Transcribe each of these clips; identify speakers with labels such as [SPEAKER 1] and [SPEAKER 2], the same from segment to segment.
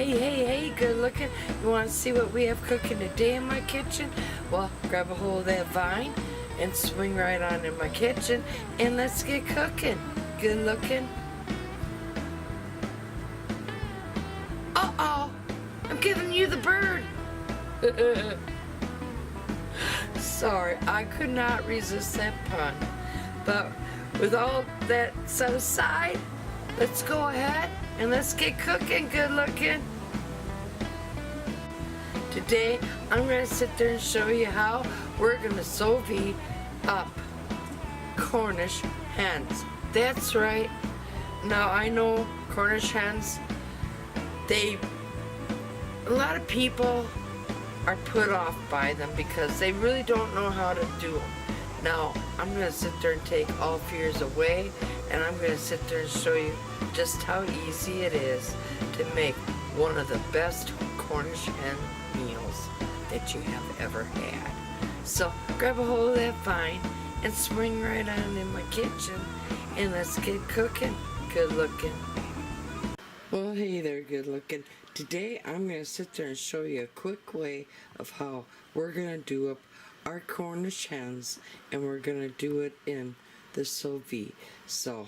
[SPEAKER 1] Hey, good looking. You want to see what we have cooking today in my kitchen? Well, grab a hold of that vine and swing right on in my kitchen and let's get cooking. Good looking. Uh-oh, I'm giving you the bird. Sorry, I could not resist that pun. But with all that set aside, let's go ahead and let's get cooking. Good looking. Today, I'm going to sit there and show you how we're going to sous vide up Cornish hens. That's right. Now, I know Cornish hens, a lot of people are put off by them because they really don't know how to do them. Now, I'm going to sit there and take all fears away, and I'm going to sit there and show you just how easy it is to make one of the best Cornish hen meals that you have ever had. So, grab a hold of that vine and swing right on in my kitchen, and let's get cooking. Good looking. Well, hey there, good looking. Today I'm going to sit there and show you a quick way of how we're going to do up our Cornish hens, and we're going to do it in the sous vide. So,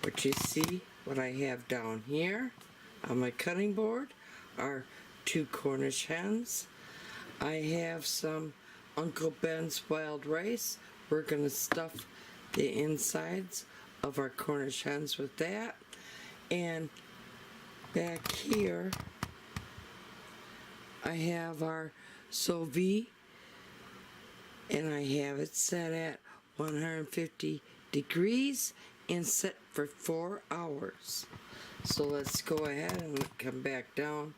[SPEAKER 1] what you see, what I have down here on my cutting board are 2 Cornish hens. I have some Uncle Ben's wild rice. We're going to stuff the insides of our Cornish hens with that. And back here I have our sous vide, and I have it set at 150 degrees and set for 4 hours. So let's go ahead and come back down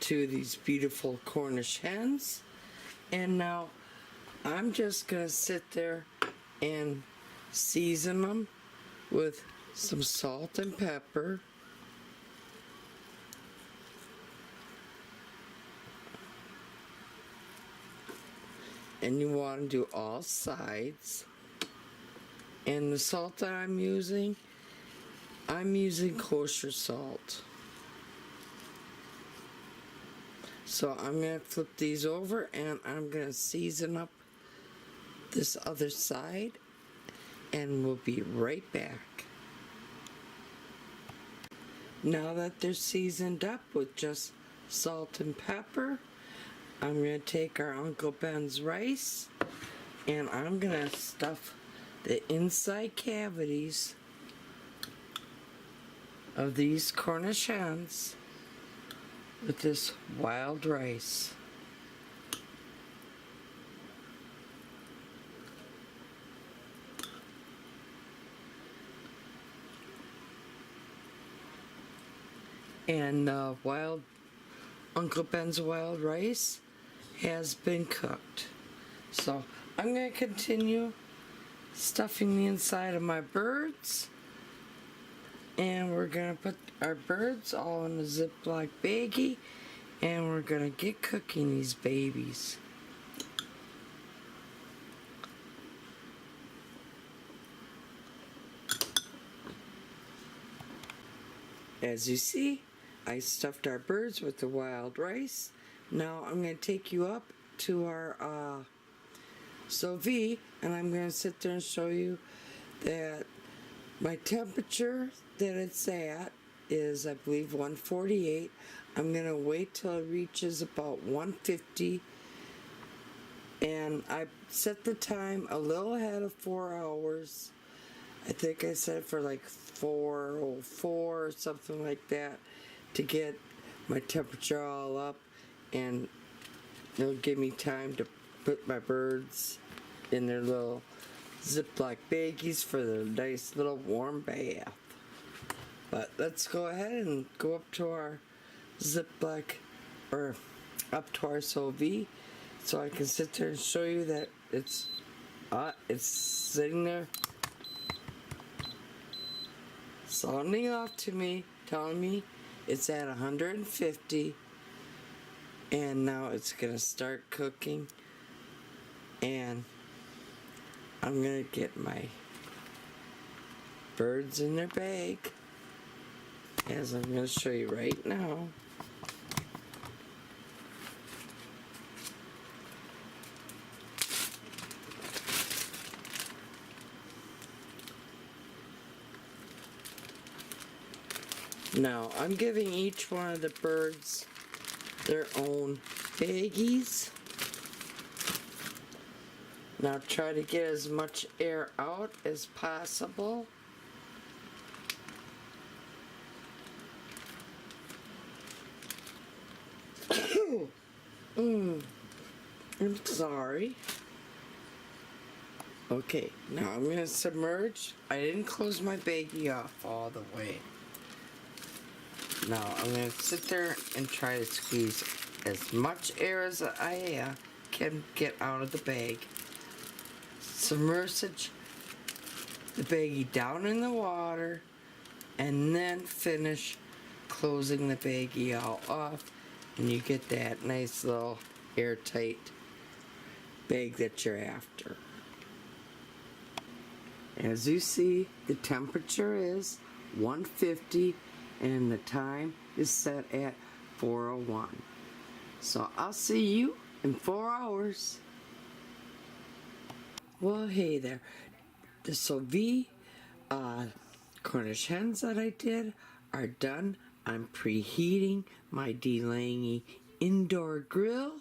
[SPEAKER 1] to these beautiful Cornish hens, and now I'm just gonna sit there and season them with some salt and pepper. And you want to do all sides. And the salt that I'm using kosher salt. So I'm going to flip these over and I'm going to season up this other side, and we'll be right back. Now that they're seasoned up with just salt and pepper, I'm going to take our Uncle Ben's rice and I'm going to stuff the inside cavities of these Cornish hens with this wild rice. And Uncle Ben's wild rice has been cooked. So I'm going to continue stuffing the inside of my birds, and we're going to put our birds all in a Ziploc baggie, and we're going to get cooking these babies. As you see, I stuffed our birds with the wild rice. Now I'm going to take you up to our sous vide, and I'm going to sit there and show you that my temperature that it's at is, I believe, 148. I'm going to wait till it reaches about 150, and I set the time a little ahead of 4 hours. I think I set it for like 4:04 or something like that to get my temperature all up, and it'll give me time to put my birds in their little Ziploc baggies for their nice little warm bath. But let's go ahead and go up to our Ziploc, or up to our sous vide, so I can sit there and show you that it's sitting there sounding off to me, telling me it's at 150, and now it's gonna start cooking, and I'm gonna get my birds in their bag, as I'm gonna show you right now. Now, I'm giving each one of the birds their own baggies. Now try to get as much air out as possible. I'm sorry. Okay, now I'm going to submerge. I didn't close my baggie off all the way. Now I'm going to sit there and try to squeeze as much air as I can get out of the bag. Submerge the baggie down in the water and then finish closing the baggie all off, and you get that nice little airtight bag that you're after. As you see, the temperature is 150 and the time is set at 4:01. So I'll see you in 4 hours. Well, hey there. The Sous Vide Cornish hens that I did are done. I'm preheating my DeLange indoor grill,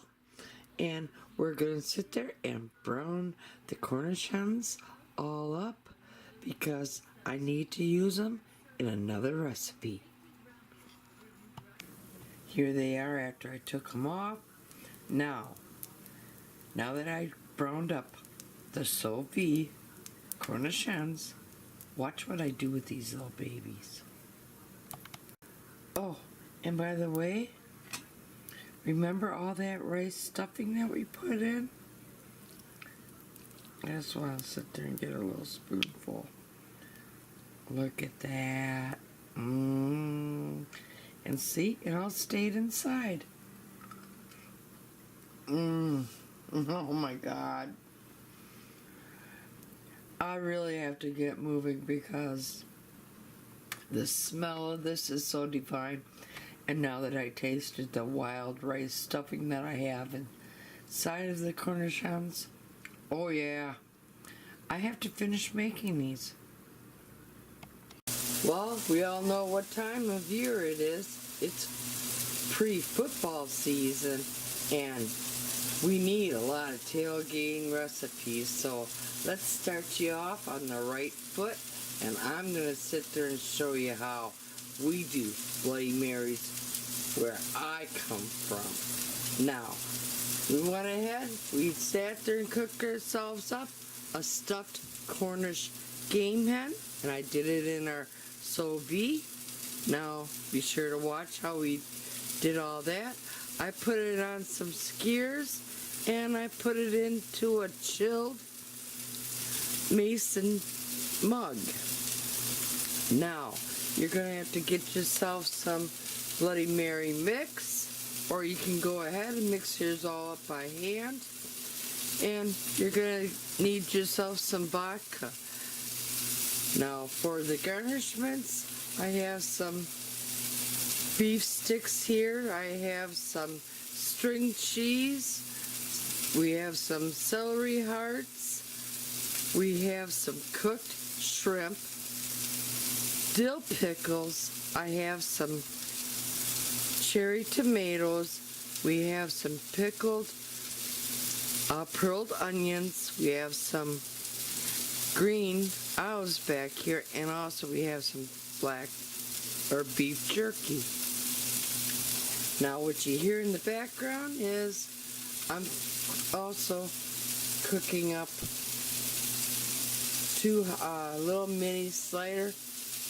[SPEAKER 1] and we're going to sit there and brown the Cornish hens all up because I need to use them in another recipe. Here they are after I took them off. Now that I browned up the Sous Vide Cornish hens, watch what I do with these little babies. Oh, and by the way, remember all that rice stuffing that we put in? I just want to sit there and get a little spoonful. Look at that. And see, it all stayed inside. Oh my God. I really have to get moving because the smell of this is so divine. And now that I tasted the wild rice stuffing that I have inside of the Cornish hens, oh yeah, I have to finish making these. Well, we all know what time of year it is. It's pre-football season, and we need a lot of tailgating recipes, so let's start you off on the right foot, and I'm going to sit there and show you how we do Bloody Marys where I come from. Now, we went ahead, we sat there and cooked ourselves up a stuffed Cornish game hen, and I did it in our Sous Vide. Now, be sure to watch how we did all that. I put it on some skewers, and I put it into a chilled mason mug. Now, you're going to have to get yourself some Bloody Mary mix, or you can go ahead and mix yours all up by hand. And you're going to need yourself some vodka. Now, for the garnishments, I have some beef sticks here. I have some string cheese. We have some celery hearts. We have some cooked shrimp. Dill pickles. I have some cherry tomatoes. We have some pickled pearled onions. We have some green olives back here, and also we have some black or beef jerky. Now what you hear in the background is I'm also cooking up 2 little mini slider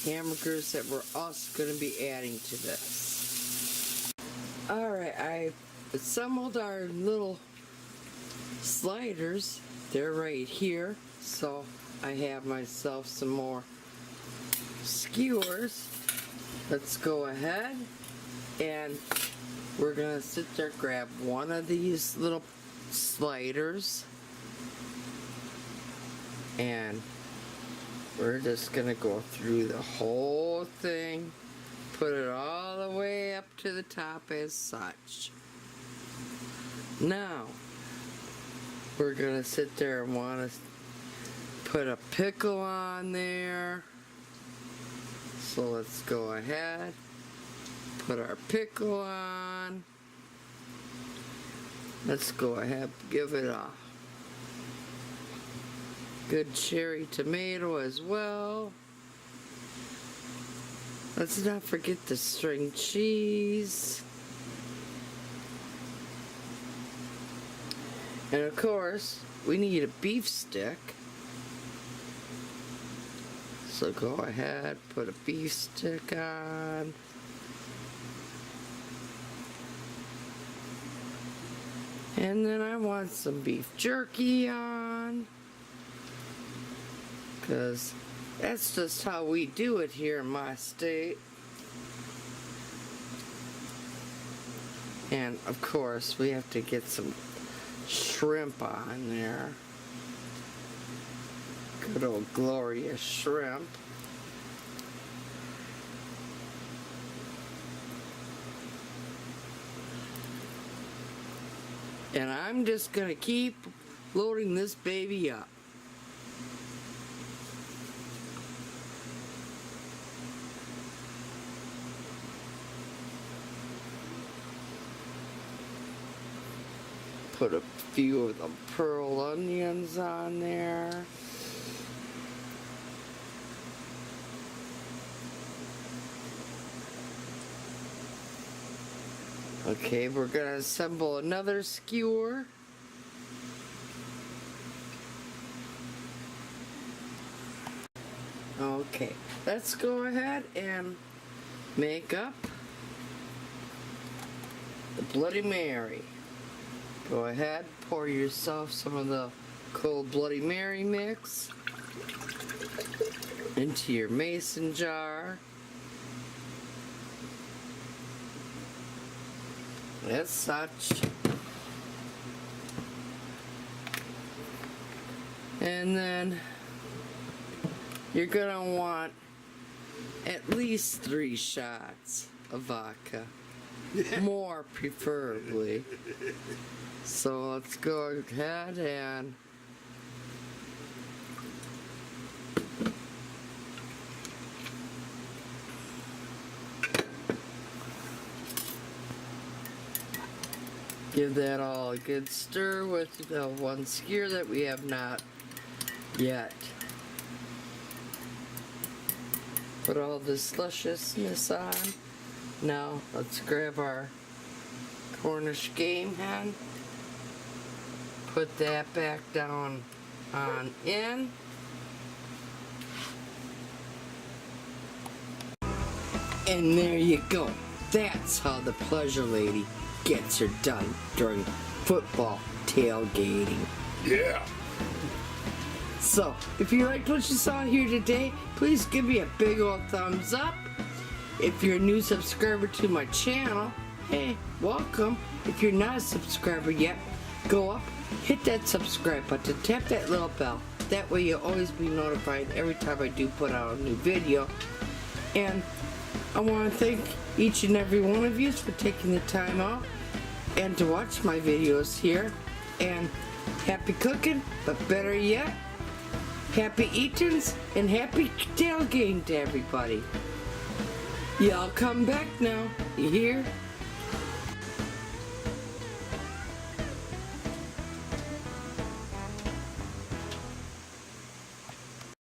[SPEAKER 1] hamburgers that we're also going to be adding to this. Alright, I assembled our little sliders. They're right here. So I have myself some more skewers. Let's go ahead and we're gonna sit there, grab one of these little sliders, and we're just gonna go through the whole thing, put it all the way up to the top as such. Now we're gonna sit there and want to put a pickle on there. So let's go ahead Put our pickle on. Let's go ahead and give it a good cherry tomato as well. Let's not forget the string cheese. And of course, we need a beef stick. So go ahead, put a beef stick on. And then I want some beef jerky on. Because that's just how we do it here in my state. And of course, we have to get some shrimp on there. Good old glorious shrimp. And I'm just gonna keep loading this baby up. Put a few of the pearl onions on there. Okay, we're gonna assemble another skewer. Okay, let's go ahead and make up the Bloody Mary. Go ahead, pour yourself some of the cold Bloody Mary mix into your mason jar. As such. And then you're gonna want at least 3 shots of vodka. More preferably. So let's go ahead and give that all a good stir with the one skewer that we have not yet. Put all this lusciousness on. Now let's grab our Cornish game hen. Put that back down on in. And there you go. That's how the pleasure lady gets her done during football tailgating.
[SPEAKER 2] Yeah.
[SPEAKER 1] So, if you liked what you saw here today, please give me a big old thumbs up. If you're a new subscriber to my channel, hey, welcome. If you're not a subscriber yet, go up, hit that subscribe button, tap that little bell. That way you'll always be notified every time I do put out a new video. And I want to thank each and every one of you for taking the time out and to watch my videos here. And happy cooking, but better yet, happy eatings and happy tailgating to everybody. Y'all come back now, you hear?